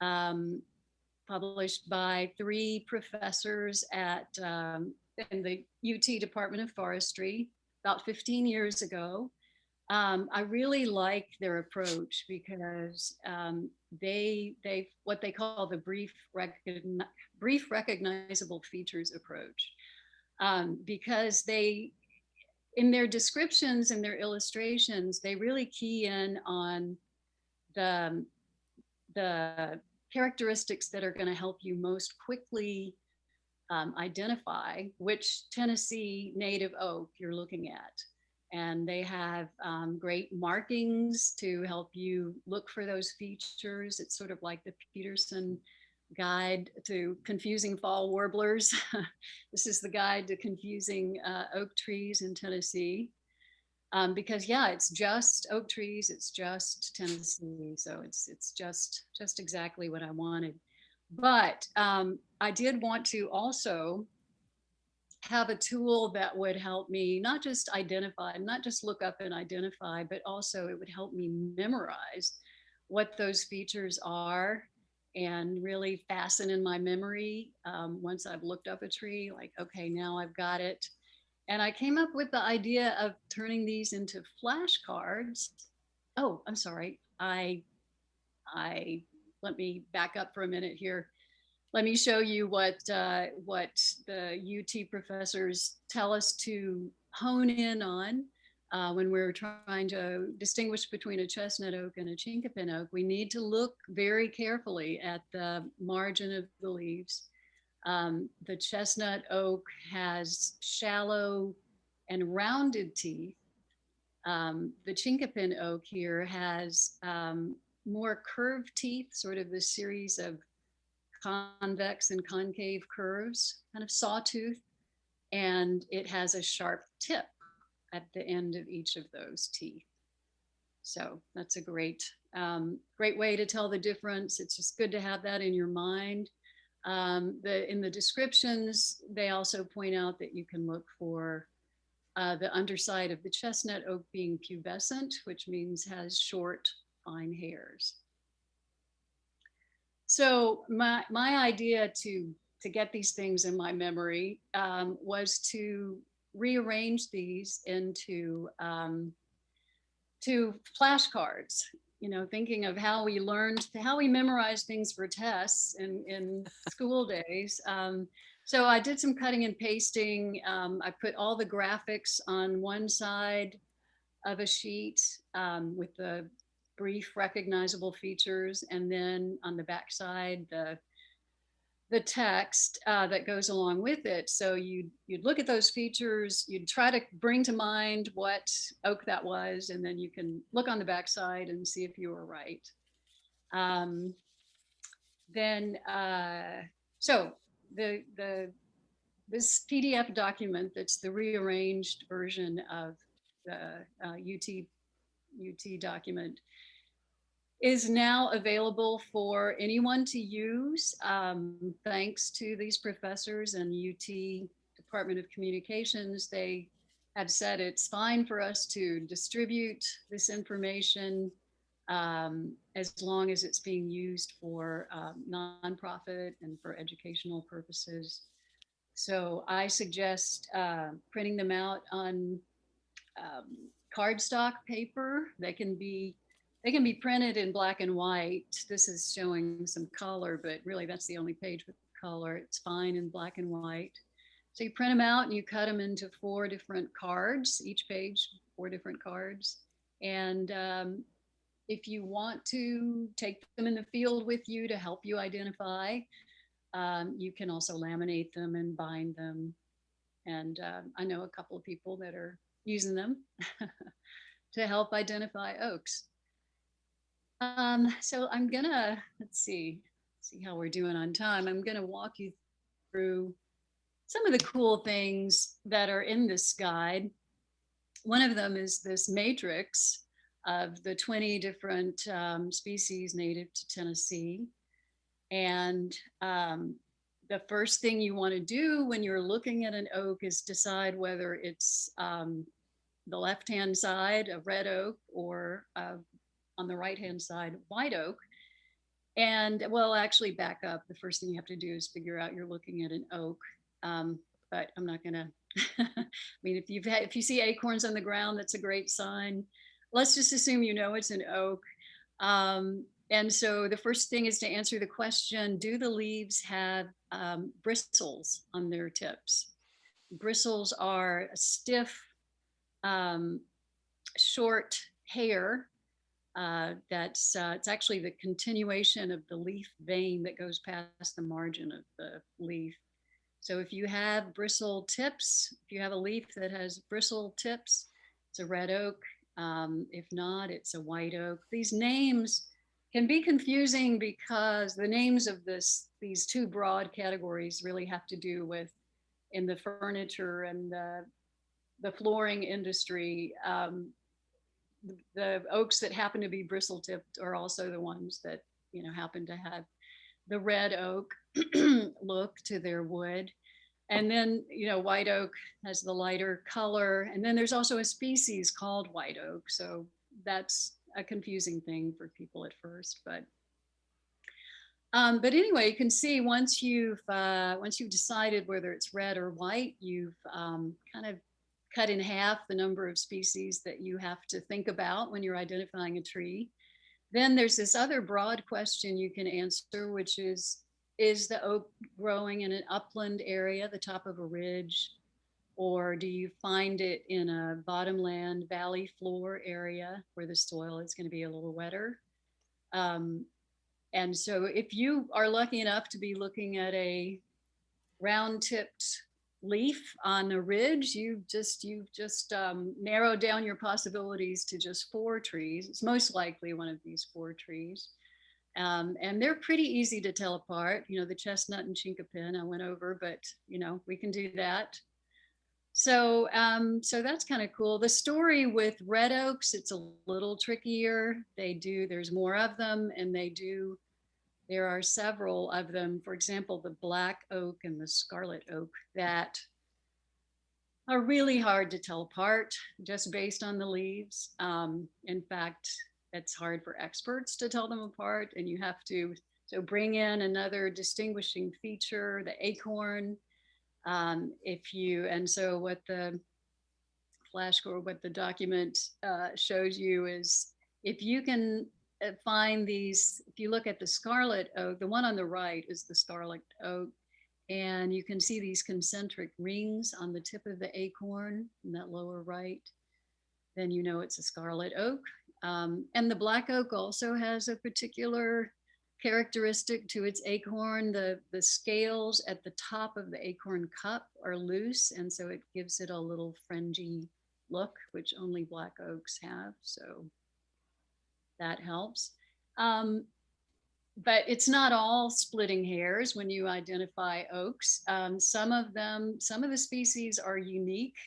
published by 3 professors in the UT Department of Forestry about 15 years ago. I really like their approach because they what they call the brief recognizable features approach, because they, in their descriptions and their illustrations, they really key in on the characteristics that are going to help you most quickly identify which Tennessee native oak you're looking at. And they have great markings to help you look for those features. It's sort of like the Peterson Guide to Confusing Fall Warblers. This is the guide to confusing oak trees in Tennessee. Because yeah, it's just oak trees, it's just Tennessee. So it's just exactly what I wanted. But I did want to also have a tool that would help me not just identify, not just look up and identify, but also it would help me memorize what those features are and really fasten in my memory once I've looked up a tree, like, okay, now I've got it. And I came up with the idea of turning these into flashcards. Oh, I'm sorry. I let me back up for a minute here. Let me show you what the UT professors tell us to hone in on when we're trying to distinguish between a chestnut oak and a Chinkapin oak. We need to look very carefully at the margin of the leaves. The chestnut oak has shallow and rounded teeth. The Chinkapin oak here has more curved teeth, sort of this series of convex and concave curves, kind of sawtooth, and it has a sharp tip at the end of each of those teeth. So that's a great way to tell the difference. It's just good to have that in your mind. In the descriptions, they also point out that you can look for the underside of the chestnut oak being pubescent, which means has short, fine hairs. So my idea to get these things in my memory was to rearrange these into to flashcards. You know, thinking of how we memorize things for tests in school days. So I did some cutting and pasting. I put all the graphics on one side of a sheet with the brief recognizable features, and then on the back side the text that goes along with it. So you'd look at those features, you'd try to bring to mind what oak that was, and then you can look on the back side and see if you were right. So this PDF document that's the rearranged version of the UT document is now available for anyone to use, thanks to these professors and UT Department of Communications. They have said it's fine for us to distribute this information as long as it's being used for nonprofit and for educational purposes. So I suggest printing them out on cardstock paper. They can be printed in black and white. This is showing some color, but really that's the only page with color. It's fine in black and white. So you print them out and you cut them into 4 different cards, each page, 4 different cards. And if you want to take them in the field with you to help you identify, you can also laminate them and bind them. And I know a couple of people that are using them to help identify oaks. So I'm gonna, let's see how we're doing on time. I'm gonna walk you through some of the cool things that are in this guide. One of them is this matrix of the 20 different species native to Tennessee. And the first thing you want to do when you're looking at an oak is decide whether it's the left-hand side, a red oak, or on the right-hand side, white oak. And well, actually back up. The first thing you have to do is figure out you're looking at an oak. But I'm not gonna, I mean, if you see acorns on the ground, that's a great sign. Let's just assume you know it's an oak. And so the first thing is to answer the question, do the leaves have bristles on their tips? Bristles are a stiff, short hair that's it's actually the continuation of the leaf vein that goes past the margin of the leaf. So if you have bristle tips, if you have a leaf that has bristle tips, it's a red oak. If not, it's a white oak. These names can be confusing because the names of these two broad categories really have to do with, in the furniture and the flooring industry, the oaks that happen to be bristle tipped are also the ones that, you know, happen to have the red oak look to their wood. And then, you know, white oak has the lighter color. And then there's also a species called white oak. So that's a confusing thing for people at first, but anyway, you can see once you've decided whether it's red or white, you've kind of cut in half the number of species that you have to think about when you're identifying a tree. Then there's this other broad question you can answer, which is the oak growing in an upland area, the top of a ridge, or do you find it in a bottomland valley floor area where the soil is going to be a little wetter? And so if you are lucky enough to be looking at a round-tipped leaf on a ridge, you've just narrowed down your possibilities to just 4 trees. It's most likely one of these 4 trees. And they're pretty easy to tell apart. You know, the chestnut and chinkapin I went over, but you know, we can do that. So that's kind of cool. The story with red oaks, it's a little trickier. There's more of them, and there are several of them. For example, the black oak and the scarlet oak that are really hard to tell apart just based on the leaves. In fact, it's hard for experts to tell them apart, and you have to bring in another distinguishing feature, the acorn. And so what the flashcard, what the document shows you is, if you can find these, if you look at the scarlet oak, the one on the right is the scarlet oak, and you can see these concentric rings on the tip of the acorn in that lower right, then you know it's a scarlet oak. And the black oak also has a particular characteristic to its acorn. The scales at the top of the acorn cup are loose, and so it gives it a little fringy look, which only black oaks have, so that helps. But it's not all splitting hairs when you identify oaks. Some of the species are unique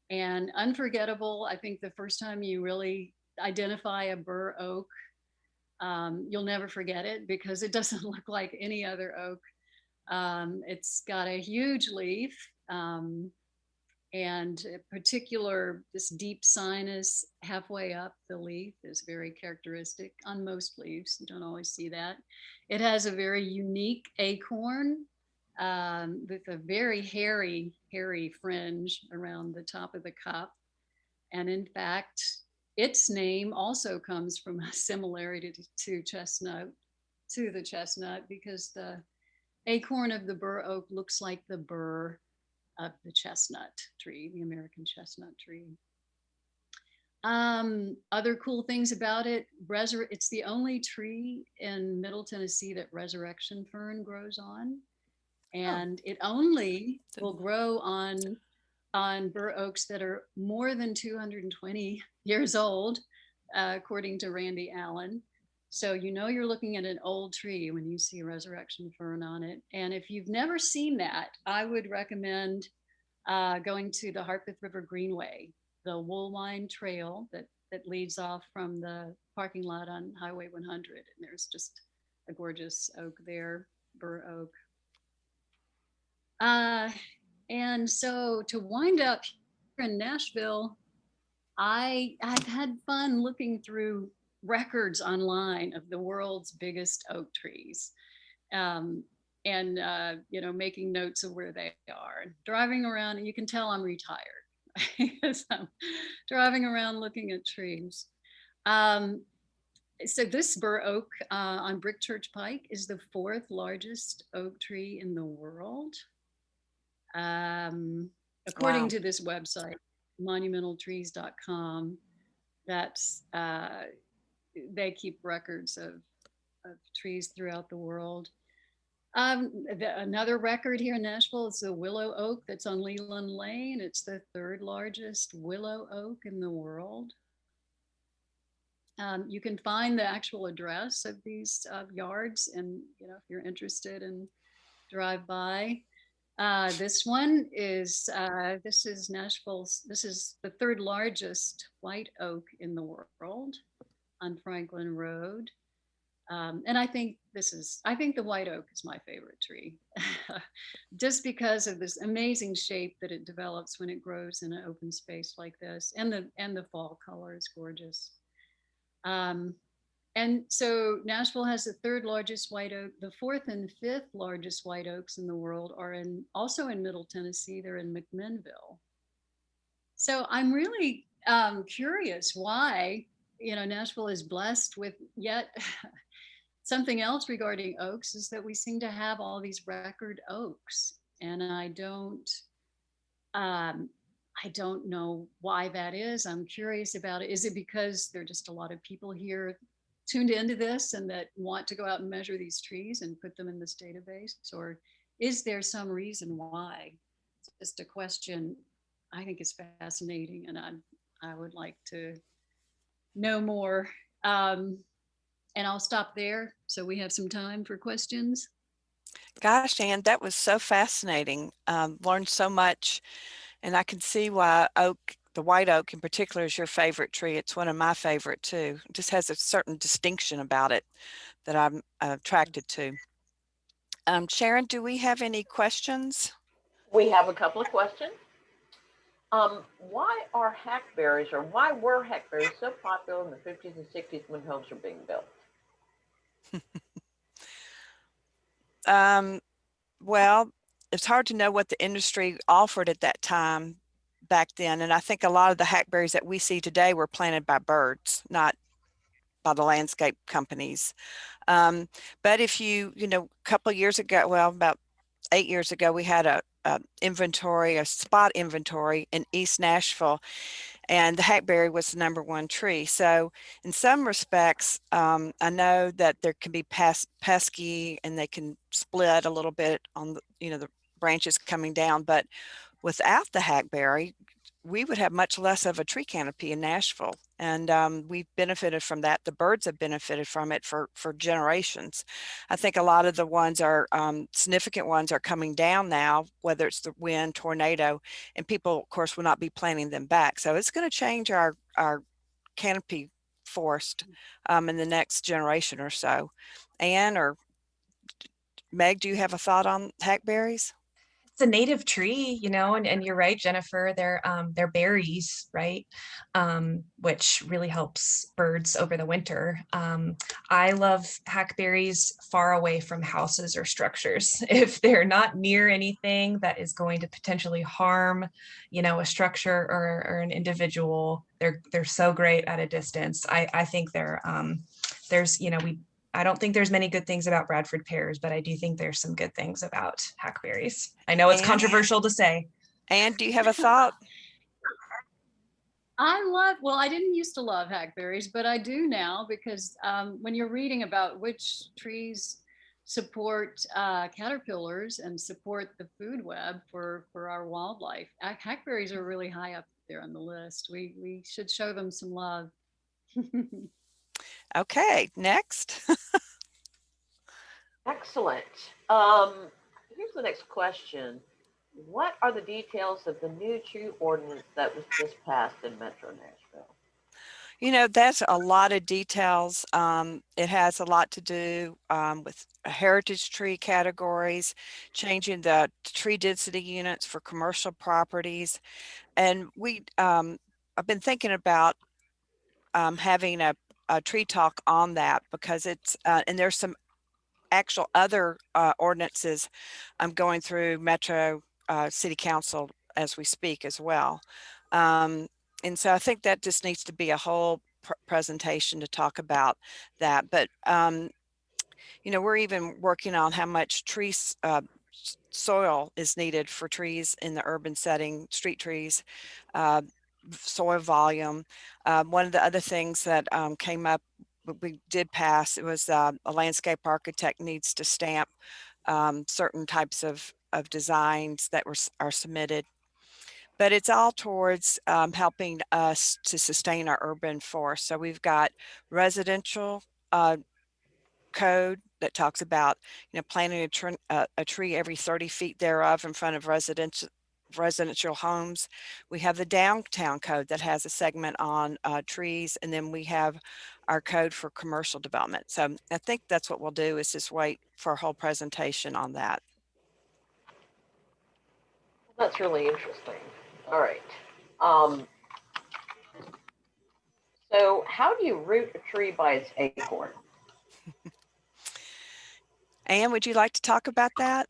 and unforgettable. I think the first time you really identify a Bur Oak, you'll never forget it because it doesn't look like any other oak. It's got a huge leaf, and in particular, this deep sinus halfway up the leaf is very characteristic on most leaves. You don't always see that. It has a very unique acorn with a very hairy fringe around the top of the cup. And in fact, its name also comes from a similarity to the chestnut, because the acorn of the Bur Oak looks like the burr of the chestnut tree, the American chestnut tree. Other cool things about it, it's the only tree in Middle Tennessee that resurrection fern grows on. And it only will grow on Bur Oaks that are more than 220 years old, according to Randy Allen. So you know you're looking at an old tree when you see resurrection fern on it. And if you've never seen that, I would recommend going to the Harpeth River Greenway, the Woolwine Trail that leads off from the parking lot on Highway 100. And there's just a gorgeous oak there, Bur Oak. And so to wind up here in Nashville, I've had fun looking through records online of the world's biggest oak trees. And making notes of where they are. Driving around, and you can tell I'm retired because I'm driving around looking at trees. So this Bur Oak on Brick Church Pike is the 4th largest oak tree in the world. According to this website, monumentaltrees.com, that's they keep records of trees throughout the world. Another record here in Nashville is the Willow Oak that's on Leland Lane. It's the 3rd largest willow oak in the world. You can find the actual address of these yards, and if you're interested, and drive by. This one is this is Nashville's. This is the 3rd largest white oak in the world on Franklin Road. And I think the white oak is my favorite tree, just because of this amazing shape that it develops when it grows in an open space like this, and the fall color is gorgeous. And so Nashville has the 3rd largest white oak. The 4th and 5th largest white oaks in the world are also in Middle Tennessee. They're in McMinnville. So I'm really curious why Nashville is blessed with yet. Something else regarding oaks is that we seem to have all these record oaks, and I don't know why that is. I'm curious about it. Is it because there are just a lot of people here tuned into this and that want to go out and measure these trees and put them in this database, or is there some reason why? It's just a question I think is fascinating, and I would like to know more. And I'll stop there so we have some time for questions. Gosh, Ann, that was so fascinating. Learned so much, and I can see why the white oak in particular is your favorite tree. It's one of my favorite too. It just has a certain distinction about it that I'm attracted to. Sharon, do we have any questions? We have a couple of questions. Why are hackberries, or why were hackberries so popular in the 50s and 60s when homes were being built? Well, it's hard to know what the industry offered at that time back then. And I think a lot of the hackberries that we see today were planted by birds, not by the landscape companies. But if a couple of years ago, well, about 8 years ago, we had a spot inventory in East Nashville, and the hackberry was the #1 tree. So in some respects, I know that there can be pesky, and they can split a little bit on the branches coming down, but without the hackberry, we would have much less of a tree canopy in Nashville. And we've benefited from that. The birds have benefited from it for generations. I think a lot of the ones significant ones are coming down now, whether it's the wind, tornado, and people, of course, will not be planting them back. So it's going to change our canopy forest in the next generation or so. Ann or Meg, do you have a thought on hackberries? It's a native tree, and you're right, Jennifer, they're berries, right? Which really helps birds over the winter. I love hackberries far away from houses or structures. If they're not near anything that is going to potentially harm, a structure or an individual, they're so great at a distance. I think I don't think there's many good things about Bradford pears, but I do think there's some good things about hackberries. I know it's controversial to say. Ann, do you have a thought? Well, I didn't used to love hackberries, but I do now because when you're reading about which trees support caterpillars and support the food web for our wildlife, hackberries are really high up there on the list. We should show them some love. Okay, next. Excellent. Here's the next question. What are the details of the new tree ordinance that was just passed in Metro Nashville? You know, that's a lot of details. It has a lot to do with heritage tree categories, changing the tree density units for commercial properties. And I've been thinking about having a tree talk on that because it's, and there's some actual other ordinances going through Metro City Council as we speak as well. And so I think that just needs to be a whole presentation to talk about that. But, you know, we're even working on how much soil is needed for trees in the urban setting, street trees, soil volume. One of the other things that came up, we did pass, it was a landscape architect needs to stamp certain types of designs that are submitted. But it's all towards helping us to sustain our urban forest. So we've got residential code that talks about, you know, planting a tree every 30 feet thereof in front of residential homes. We have the downtown code that has a segment on trees, and then we have our code for commercial development. So I think that's what we'll do, is just wait for a whole presentation on that. That's really interesting. All right. So how do you root a tree by its acorn? Anne, would you like to talk about that?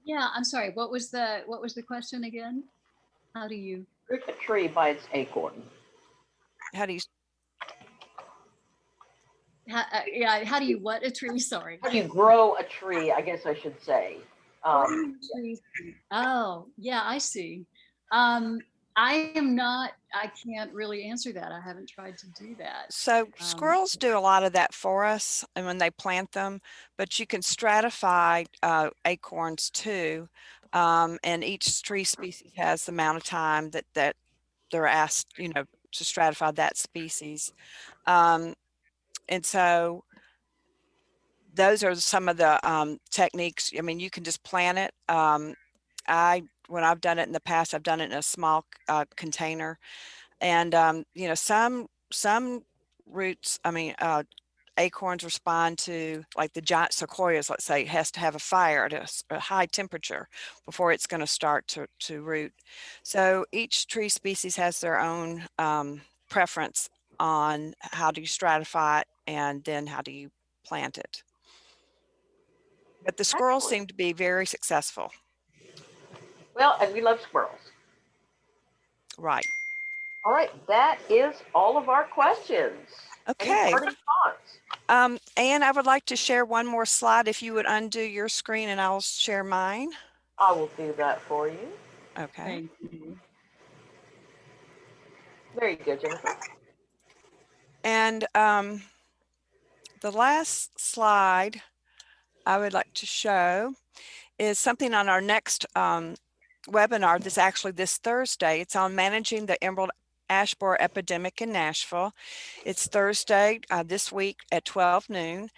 Yeah, I'm sorry. What was the question again? How do you root a tree by its acorn? How do you? How do you what a tree? Sorry. How do you grow a tree? I guess I should say. Oh, yeah, I see. I can't really answer that. I haven't tried to do that. So squirrels do a lot of that for us, and when they plant them, but you can stratify acorns too. And each tree species has the amount of time that they're asked, you know, to stratify that species. And so those are some of the techniques. I mean, you can just plant it. When I've done it in the past, I've done it in a small container, and you know, some roots, I mean, acorns respond to, like the giant sequoias, let's say, it has to have a fire at a high temperature before it's going to start to root. So each tree species has their own preference on how do you stratify it, and then how do you plant it. But the squirrels seem to be very successful. Well, and we love squirrels. Right. All right, that is all of our questions. Okay. Any parting thoughts? Anne, I would like to share one more slide. If you would undo your screen and I'll share mine. I will do that for you. Okay. Thank you. Very good, Jennifer. And the last slide I would like to show is something on our next webinar that's actually this Thursday. It's on managing the emerald ash borer epidemic in Nashville. It's Thursday this week at 12 noon.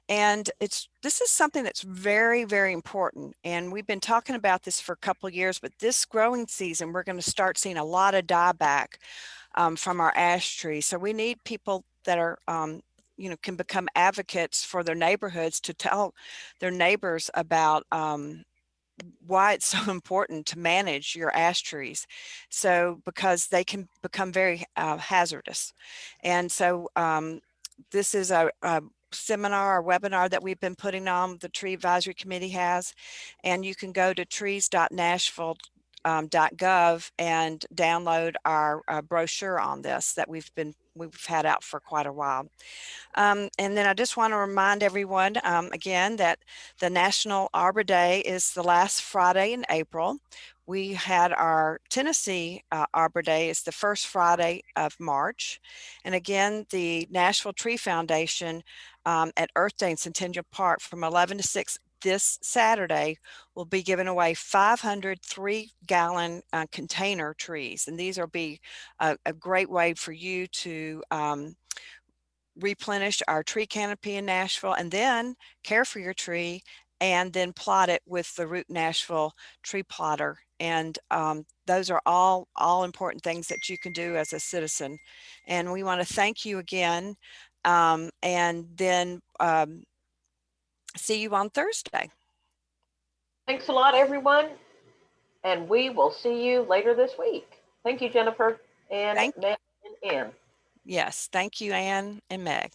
And this is something that's very, very important. And we've been talking about this for a couple of years, but this growing season, we're going to start seeing a lot of dieback from our ash trees. So we need people that are, you know, can become advocates for their neighborhoods to tell their neighbors about why it's so important to manage your ash trees. So because they can become very hazardous. And so this is a seminar or webinar that we've been putting on, the Tree Advisory Committee has, and you can go to trees.nashville.gov and download our brochure on this that we've been we've had out for quite a while. And then I just want to remind everyone again that the National Arbor Day is the last Friday in April. We had our Tennessee Arbor Day is the first Friday of March. And again, the Nashville Tree Foundation at Earth Day in Centennial Park from 11 to 6 this Saturday will be giving away 500 3-gallon container trees. And these will be a great way for you to replenish our tree canopy in Nashville, and then care for your tree, and then plot it with the Root Nashville tree plotter. And those are all important things that you can do as a citizen. And we want to thank you again, and then see you on Thursday. Thanks a lot, everyone. And we will see you later this week. Thank you, Jennifer and Meg and Ann. Yes, thank you, Ann and Meg.